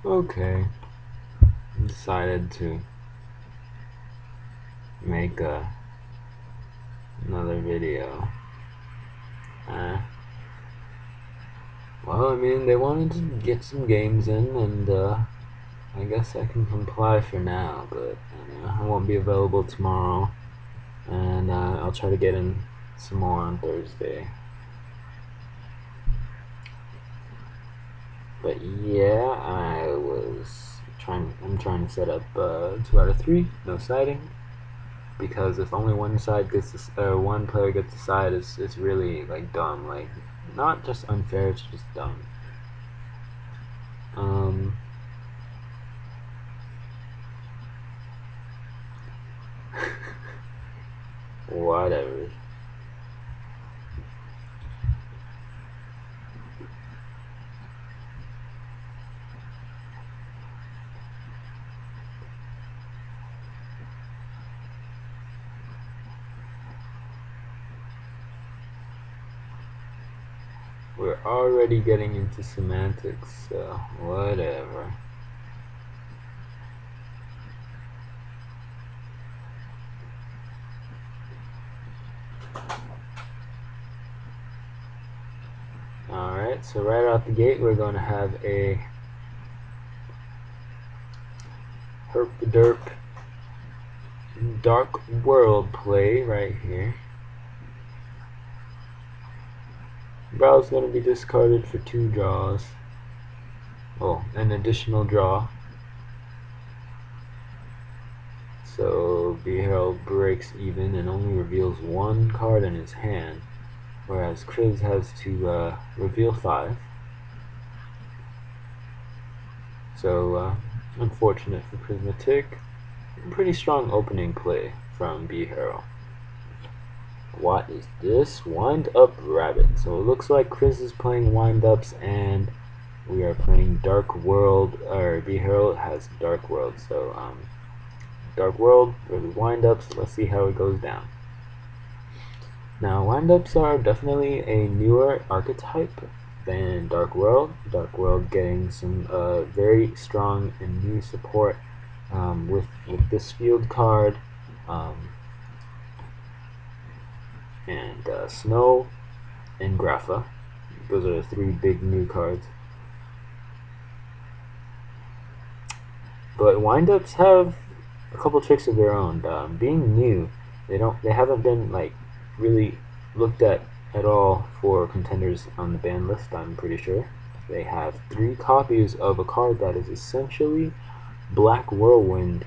Okay, decided to make another video. Uh, well, I mean, they wanted to get some games in, and I guess I can comply for now, but I won't be available tomorrow, and I'll try to get in some more on Thursday. But yeah, I'm trying to set up 2 out of 3, no siding, because if only one side gets one player gets a side, it's really like dumb, like not just unfair, it's just dumb. Um, Whatever. We're already getting into semantics, so whatever. Alright, so right out the gate we're going to have a herp derp dark world play right here. Bherrell's going to be discarded for 2 draws. Oh, an additional draw. So bherrell breaks even and only reveals 1 card in his hand, whereas Krizz has to reveal 5. So unfortunate for Prismatic. Pretty strong opening play from bherrell. What is this? Wind Up Rabbit. So it looks like Krizz is playing Wind Ups and we are playing Dark World, or bherrell has Dark World. So Dark World versus Wind Ups. Let's see how it goes down. Now, Wind Ups are definitely a newer archetype than Dark World. Dark World getting some very strong and new support with this field card. And Snow and Grapha. Those are the 3 big new cards. But windups have a couple tricks of their own. Being new, they haven't been like really looked at all for contenders on the ban list. I'm pretty sure they have 3 copies of a card that is essentially Black Whirlwind.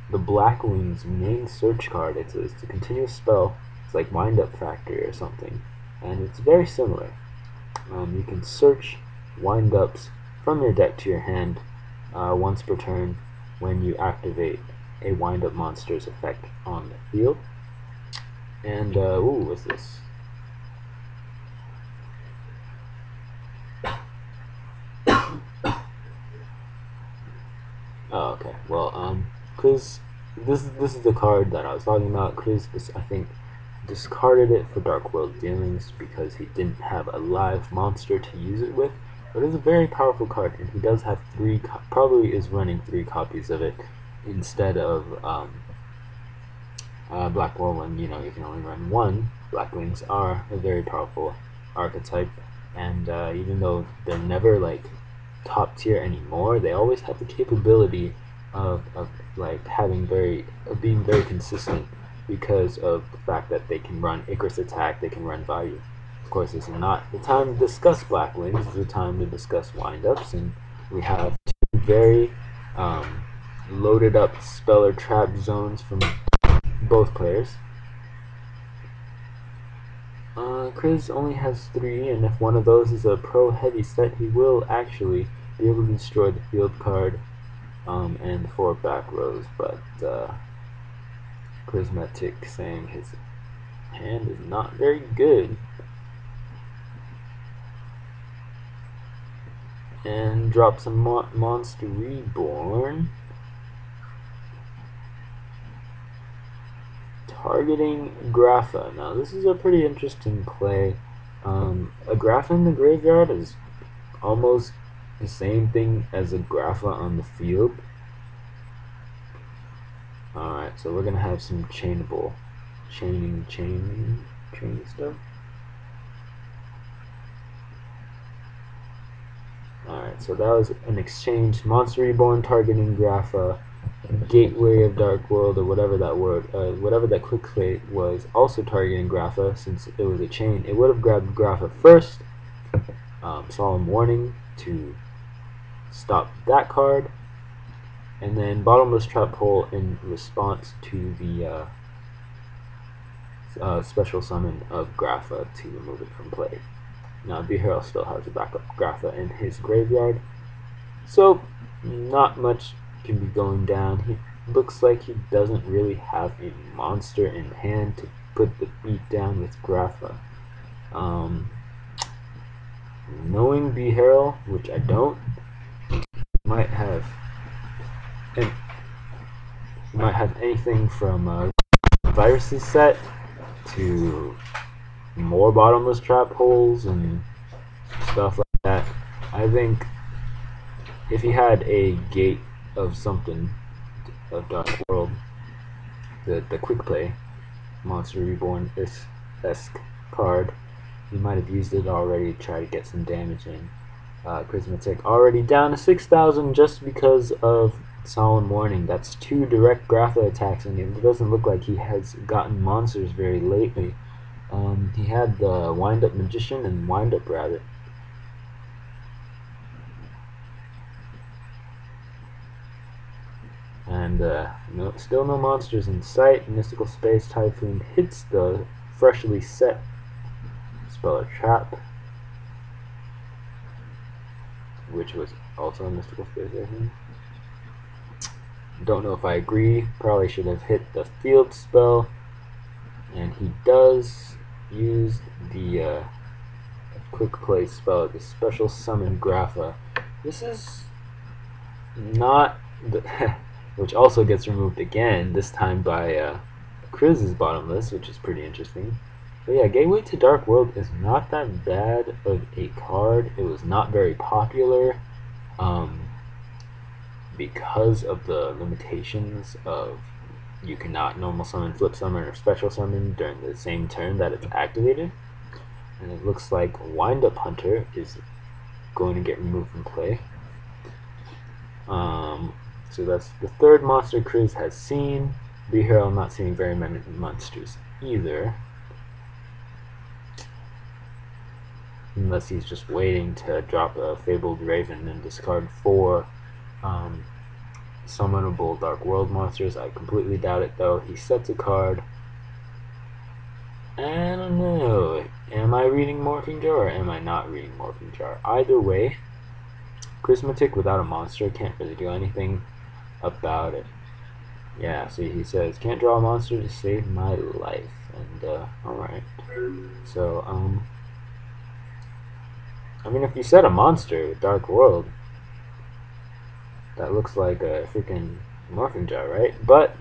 The Blackwing's main search card. It's a continuous spell. It's like Wind Up Factory or something, and it's very similar. You can search Wind Ups from your deck to your hand once per turn when you activate a Wind Up monster's effect on the field. And ooh, what's this? Oh, okay. Well, Krizz, this is the card that I was talking about. Krizz, I think, discarded it for Dark World Dealings because he didn't have a live monster to use it with. But it's a very powerful card, and he does have 3. Probably is running 3 copies of it instead of Black Whirlwind. You know, you can only run 1. Blackwings are a very powerful archetype, and even though they're never like top tier anymore, they always have the capability of like being very consistent because of the fact that they can run Icarus attack, they can run value. Of course, this is not the time to discuss Blackwings. This is the time to discuss windups, and we have 2 very loaded up speller trap zones from both players. Krizz only has 3, and if one of those is a pro heavy set, he will actually be able to destroy the field card and 4 back rows, but Prismatic saying his hand is not very good. And drops a Monster Reborn. Targeting Grapha. Now this is a pretty interesting play. A Grapha in the graveyard is almost the same thing as a grapha on the field. Alright, so we're gonna have some chaining stuff. Alright, so that was an exchange. Monster Reborn targeting grapha, Gateway of Dark World, or whatever that whatever that quick play was, also targeting grapha. Since it was a chain, it would have grabbed grapha first. Solemn Warning to stop that card, and then Bottomless Trap Hole in response to the special summon of grapha to remove it from play. Now bherrell still has a backup grapha in his graveyard, so not much can be going down. He looks like he doesn't really have a monster in hand to put the beat down with grapha. Knowing bherrell, which I don't, might have anything from viruses set to more bottomless trap holes and stuff like that. I think if he had a gate of something of Dark World, the quick play Monster Reborn esque card, he might have used it already to try to get some damage in. Krizz already down to 6,000 just because of Solemn Warning. That's 2 direct grapha attacks, and it doesn't look like he has gotten monsters very lately. He had the Wind Up Magician and Wind Up Rabbit. And still no monsters in sight. Mystical Space Typhoon hits the freshly set Speller Trap, which was also a Mystical Space, I think. Don't know if I agree. Probably should have hit the field spell. And he does use the quick play spell, the special summon grapha. This is not the which also gets removed again, this time by Krizz's Bottomless, which is pretty interesting. But yeah, Gateway to Dark World is not that bad of a card. It was not very popular because of the limitations of you cannot normal summon, flip summon, or special summon during the same turn that it's activated. And it looks like Wind Up Hunter is going to get removed from play. So that's the 3rd monster Krizz has seen. bherrell not seeing very many monsters either, unless he's just waiting to drop a Fabled Raven and discard 4 summonable Dark World monsters. I completely doubt it though. He sets a card. I don't know. Am I reading Morphing Jar or am I not reading Morphing Jar? Either way, Krizz without a monster can't really do anything about it. Yeah, see, he says, can't draw a monster to save my life. And, alright. So, I mean, if you set a monster with Dark World, that looks like a freaking Morphing Jar, right? But,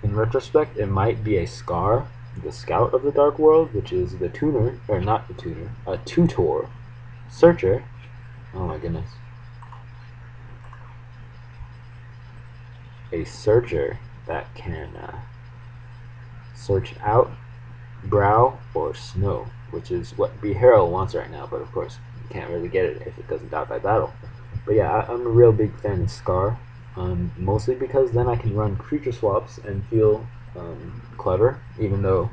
in retrospect, it might be a Scar, the Scout of the Dark World, which is the tuner, or not the tuner, a tutor, searcher. Oh my goodness. A searcher that can search out, brow, or snow, which is what bherrell wants right now, but of course you can't really get it if it doesn't die by battle. But yeah, I'm a real big fan of Scar, mostly because then I can run creature swaps and feel clever, even though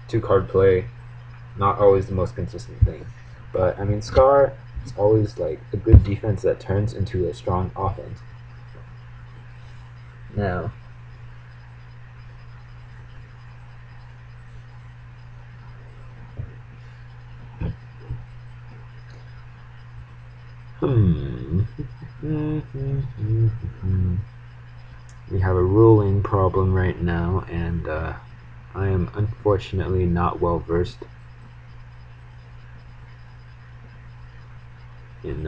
2-card play not always the most consistent thing. But I mean, Scar is always like a good defense that turns into a strong offense. Now, we have a ruling problem right now, and I am unfortunately not well versed in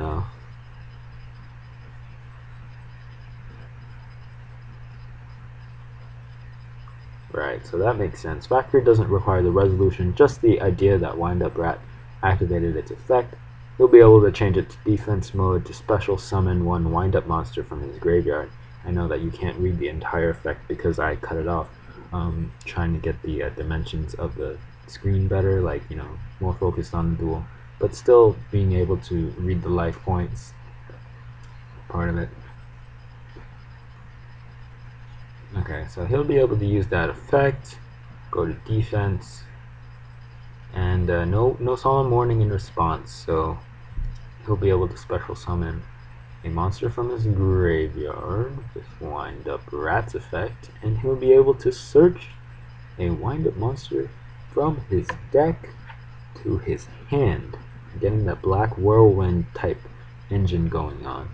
right, so that makes sense. Factory doesn't require the resolution, just the idea that Wind Up Rat activated its effect. he'll be able to change it to defense mode to special summon one wind-up monster from his graveyard. I know that you can't read the entire effect because I cut it off, trying to get the dimensions of the screen better, like, you know, more focused on the duel, but still being able to read the life points part of it. Okay, so he'll be able to use that effect, go to defense, and no solemn warning in response, so he'll be able to special summon a monster from his graveyard with Wind Up Rat's effect, and he'll be able to search a Wind Up monster from his deck to his hand, getting that Black Whirlwind type engine going on.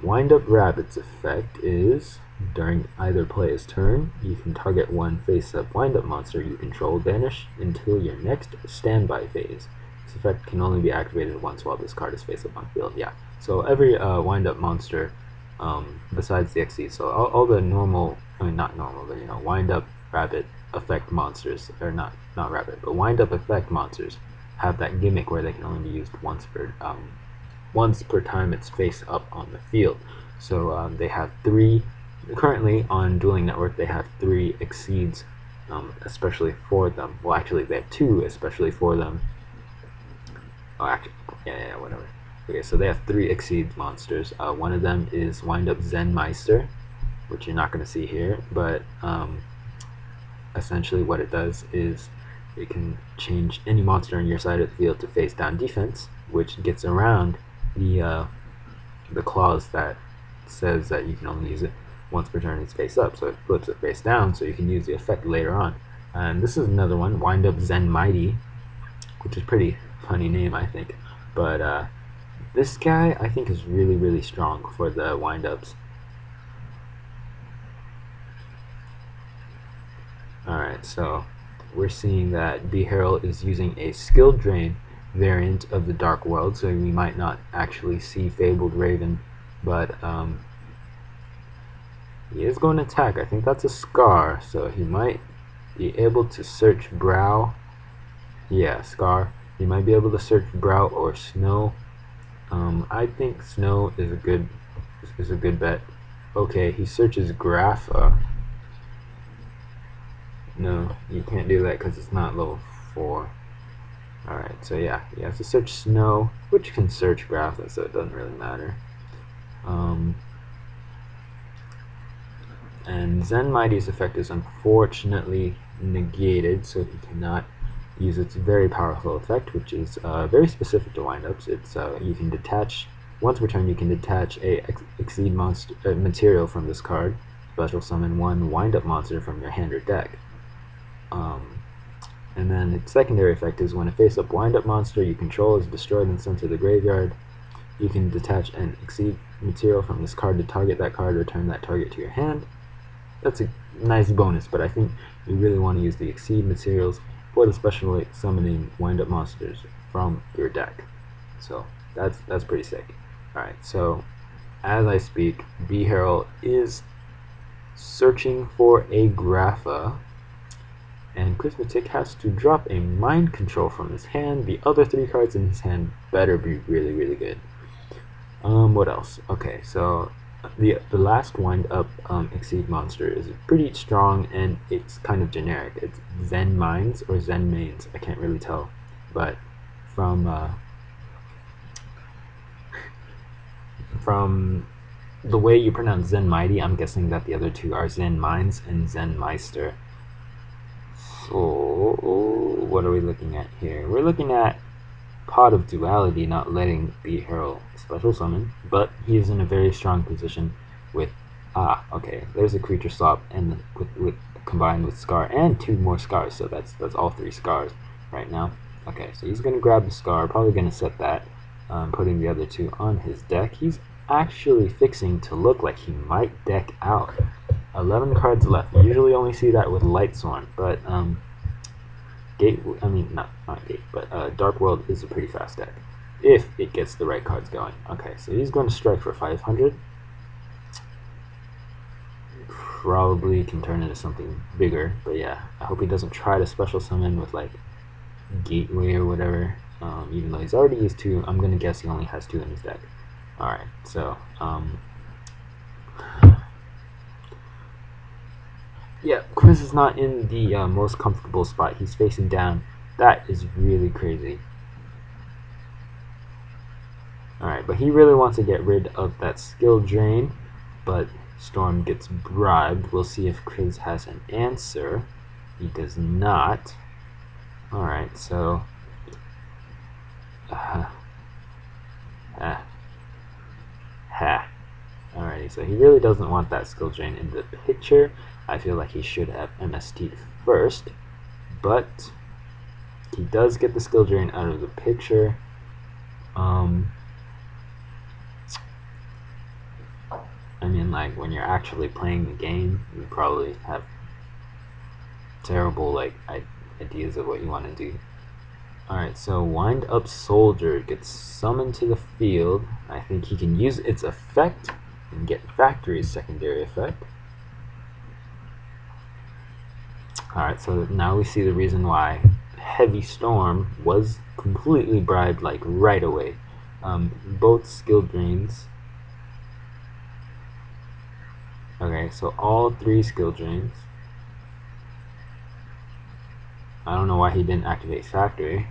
Wind Up Rabbit's effect is, during either player's turn, you can target one face-up wind-up monster you control, vanish until your next standby phase. This effect can only be activated once while this card is face-up on field. Yeah, so every wind-up monster, besides the XC, so all the normal, I mean not normal, but you know, wind-up rabbit effect monsters, or not rabbit, but wind-up effect monsters have that gimmick where they can only be used once per time it's face up on the field. So they have 3, currently on Dueling Network they have 3 exceeds, especially for them. Well, actually they have 2 especially for them. Oh, actually, yeah, whatever. Okay, so they have 3 exceeds monsters. One of them is Wind Up Zen Meister, which you're not going to see here, but essentially what it does is it can change any monster on your side of the field to face down defense, which gets around the clause that says that you can only use it once per turn it's face up, so it flips it face down so you can use the effect later on. And this is another one, Wind Up Zen Mighty, which is a pretty funny name, I think, but this guy I think is really strong for the wind-ups. Alright, so we're seeing that bherrell is using a skill drain variant of the Dark World, so we might not actually see Fabled Raven, but he is going to attack. I think that's a Scar, so he might be able to search Brow. Yeah, Scar. He might be able to search Brow or Snow. I think Snow is a good bet. Okay, he searches Grapha. No, you can't do that because it's not level 4. Alright, so yeah, you have to search Snow, which can search Grapha, so it doesn't really matter. And Zen Mighty's effect is unfortunately negated, so he cannot use its very powerful effect, which is very specific to windups. It's you can detach, once per turn you can detach a exceed monster material from this card, special summon one windup monster from your hand or deck. And then its secondary effect is when a face-up wind-up monster you control is destroyed and sent to the graveyard, you can detach an exceed material from this card to target that card, return that target to your hand. That's a nice bonus, but I think you really want to use the exceed materials for the special summoning wind-up monsters from your deck. So that's pretty sick. Alright, so as I speak, bherrell is searching for a Grapha, and krizz has to drop a mind control from his hand. The other 3 cards in his hand better be really good. What else? Okay, so the last wind up exceed monster is pretty strong, and it's kind of generic. It's Zen Mines or Zen Mains. I can't really tell, but from the way you pronounce Zen Mighty, I'm guessing that the other 2 are Zen Mines and Zen Meister. So what are we looking at here? We're looking at Pot of Duality not letting bherrell special summon, but he is in a very strong position with okay, there's a creature swap, and with combined with Scar and 2 more Scars, so that's all 3 Scars right now. Okay, so he's gonna grab the Scar, probably gonna set that, putting the other 2 on his deck. He's actually fixing to look like he might deck out. 11 cards left. You usually only see that with Lightsworn, but not Gate, but Dark World is a pretty fast deck if it gets the right cards going. Okay, so he's going to strike for 500. Probably can turn into something bigger, but yeah, I hope he doesn't try to special summon with like Gateway or whatever. even though he's already used 2. I'm gonna guess he only has 2 in his deck. Alright, so yeah, krizz is not in the most comfortable spot. He's facing down. That is really crazy. Alright, but he really wants to get rid of that skill drain, but Storm gets bribed. We'll see if krizz has an answer. He does not. Alright, so Alrighty, so he really doesn't want that skill drain in the picture. I feel like he should have MST first, but he does get the skill drain out of the picture. I mean, like, when you're actually playing the game, you probably have terrible, like, ideas of what you want to do. Alright, so Wind Up Soldier gets summoned to the field. I think he can use its effect and get Factory's secondary effect. Alright, so now we see the reason why Heavy Storm was completely bribed, like, right away. Both skill drains. Okay, so all 3 skill drains. I don't know why he didn't activate Factory.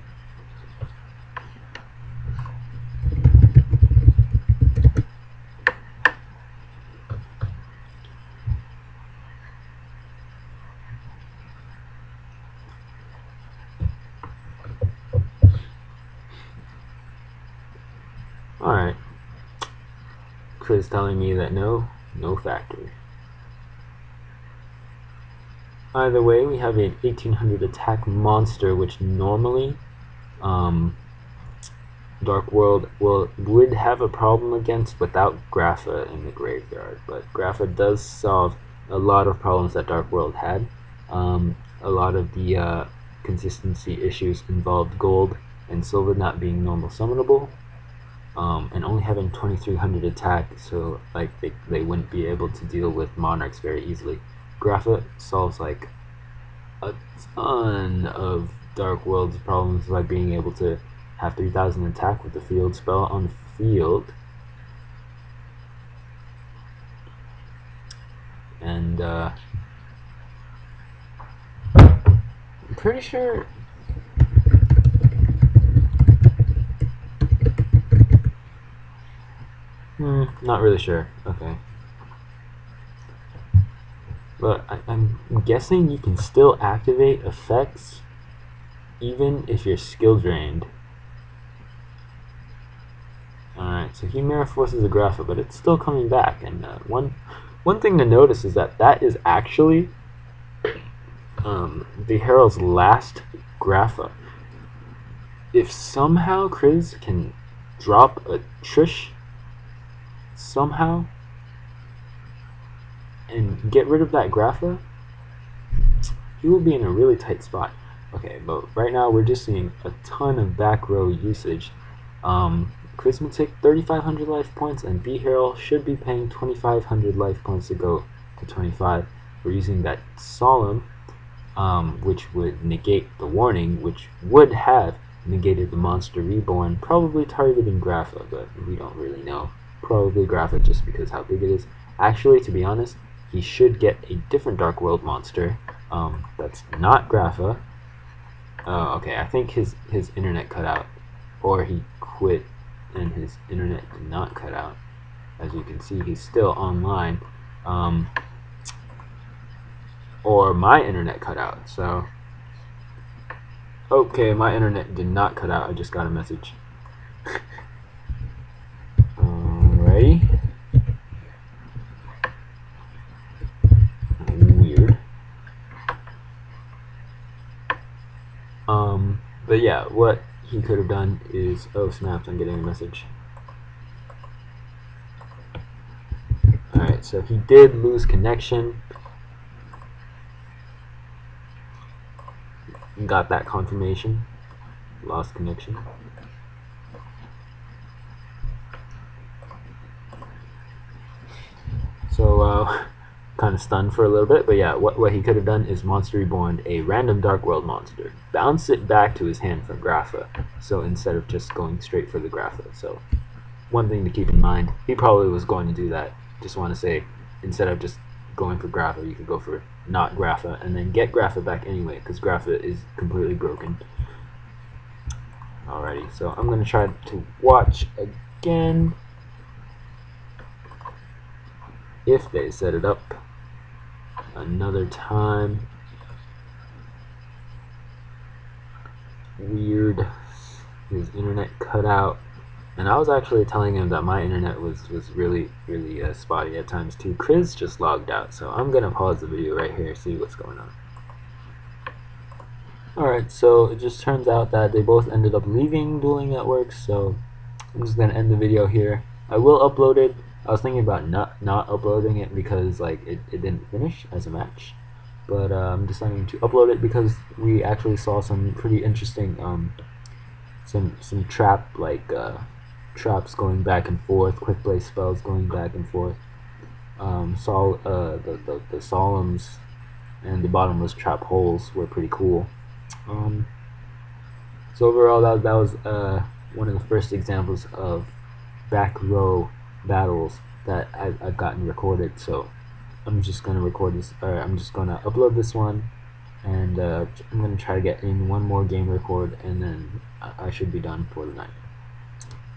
Alright. Krizz telling me that no Factory. Either way, we have an 1800 attack monster, which normally Dark World would have a problem against without Grapha in the graveyard, but Grapha does solve a lot of problems that Dark World had. A lot of the consistency issues involved gold and silver not being normal summonable, and only having 2300 attack, so like they wouldn't be able to deal with monarchs very easily. Grapha solves like a ton of Dark World's problems by being able to have 3000 attack with the field spell on the field. And I'm pretty sure not really sure. Okay. But I'm guessing you can still activate effects even if you're skill drained. Alright, so he Mirror Forces the Grapha, but it's still coming back. And one thing to notice is that is actually bherrell's last Grapha. If somehow krizz can drop a Trish somehow and get rid of that Grapha, he will be in a really tight spot. Okay, but right now we're just seeing a ton of back row usage. Krizz will take 3,500 life points, and bherrell should be paying 2,500 life points to go to 25. We're using that Solemn, which would negate the warning, which would have negated the Monster Reborn, probably targeting Grapha, but we don't really know. Probably Grapha just because how big it is. Actually, to be honest, he should get a different Dark World monster that's not Grapha. Oh, okay, I think his internet cut out, or he quit and his internet did not cut out. As you can see, he's still online. Or my internet cut out, so okay, my internet did not cut out. I just got a message. Alrighty. Weird. But yeah, what he could have done is, oh snaps, I'm getting a message. Alright, so he did lose connection. Got that confirmation. Lost connection. So, kind of stunned for a little bit, but yeah, what he could have done is Monster Reborn a random Dark World monster, bounce it back to his hand from Grapha, So instead of just going straight for the grapha. So one thing to keep in mind, he probably was going to do that. Just want to say, instead of just going for grapha, you could go for not grapha and then get grapha back anyway, because grapha is completely broken. Alrighty, so I'm going to try to watch again if they set it up another time. Weird, his internet cut out, and I was actually telling him that my internet was really spotty at times too. Krizz just logged out, so I'm gonna pause the video right here, see what's going on. Alright, so it just turns out that they both ended up leaving Dueling Networks, so I'm just gonna end the video here. I will upload it. I was thinking about not uploading it because like it didn't finish as a match, but I'm deciding to upload it because we actually saw some pretty interesting some trap traps going back and forth, quick play spells going back and forth. The solemns and the bottomless trap holes were pretty cool. So overall, that was one of the first examples of back row battles that I've gotten recorded. So I'm just gonna record this, or I'm just gonna upload this one, and I'm gonna try to get in one more game record, and then I should be done for the night.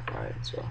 All right, so.